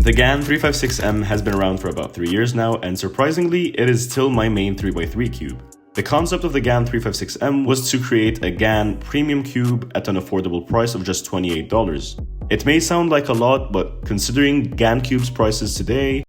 The GAN 356M has been around for about 3 years now, and surprisingly, it is still my main 3x3 cube. The concept of the GAN 356M was to create a GAN premium cube at an affordable price of just $28. It may sound like a lot, but considering GAN cubes prices today...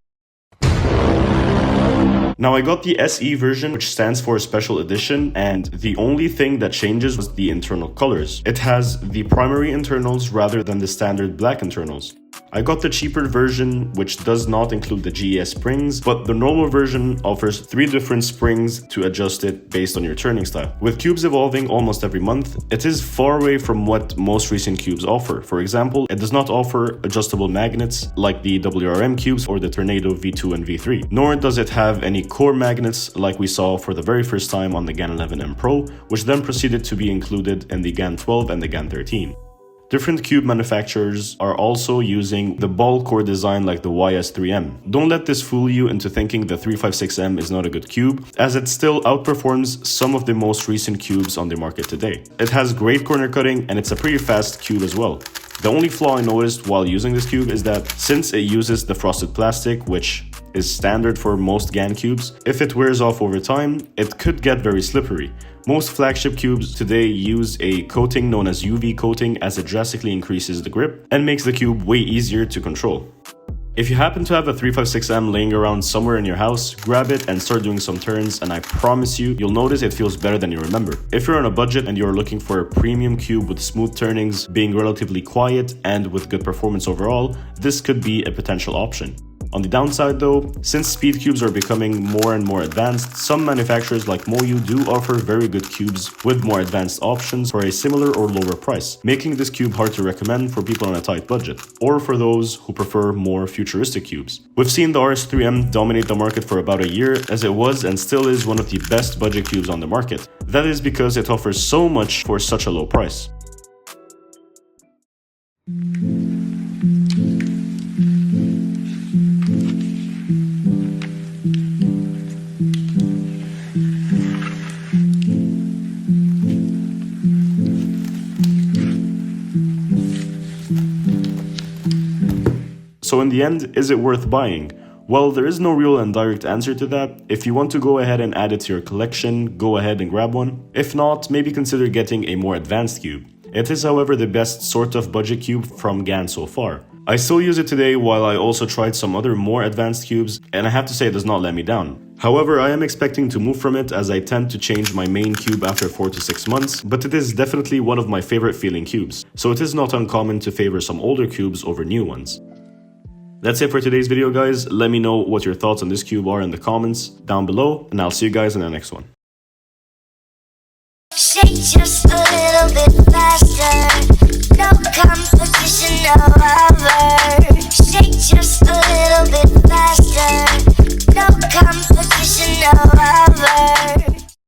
Now I got the SE version, which stands for Special Edition, and the only thing that changes was the internal colors. It has the primary internals rather than the standard black internals. I got the cheaper version, which does not include the GES springs, but the normal version offers 3 different springs to adjust it based on your turning style. With cubes evolving almost every month, it is far away from what most recent cubes offer. For example, it does not offer adjustable magnets like the WRM cubes or the Tornado V2 and V3, nor does it have any core magnets like we saw for the very first time on the GAN 11M Pro, which then proceeded to be included in the GAN 12 and the GAN 13. Different cube manufacturers are also using the ball core design like the YS3M. Don't let this fool you into thinking the 356M is not a good cube, as it still outperforms some of the most recent cubes on the market today. It has great corner cutting and it's a pretty fast cube as well. The only flaw I noticed while using this cube is that since it uses the frosted plastic, which is standard for most GAN cubes, if it wears off over time, it could get very slippery. Most flagship cubes today use a coating known as UV coating, as it drastically increases the grip and makes the cube way easier to control. If you happen to have a 356M laying around somewhere in your house, grab it and start doing some turns, and I promise you'll notice it feels better than you remember. If you're on a budget and you're looking for a premium cube with smooth turnings, being relatively quiet, and with good performance overall, this could be a potential option. On the downside though, since speed cubes are becoming more and more advanced, some manufacturers like Moyu do offer very good cubes with more advanced options for a similar or lower price, making this cube hard to recommend for people on a tight budget, or for those who prefer more futuristic cubes. We've seen the RS3M dominate the market for about a year, as it was and still is one of the best budget cubes on the market. That is because it offers so much for such a low price. So in the end, is it worth buying? Well, there is no real and direct answer to that. If you want to go ahead and add it to your collection, go ahead and grab one. If not, maybe consider getting a more advanced cube. It is, however, the best sort of budget cube from GAN so far. I still use it today, while I also tried some other more advanced cubes, and I have to say it does not let me down. However, I am expecting to move from it, as I tend to change my main cube after 4 to 6 months, but it is definitely one of my favorite feeling cubes, so it is not uncommon to favor some older cubes over new ones. That's it for today's video, guys. Let me know what your thoughts on this cube are in the comments down below, and I'll see you guys in the next one. Shake just a little bit faster. No competition, no other.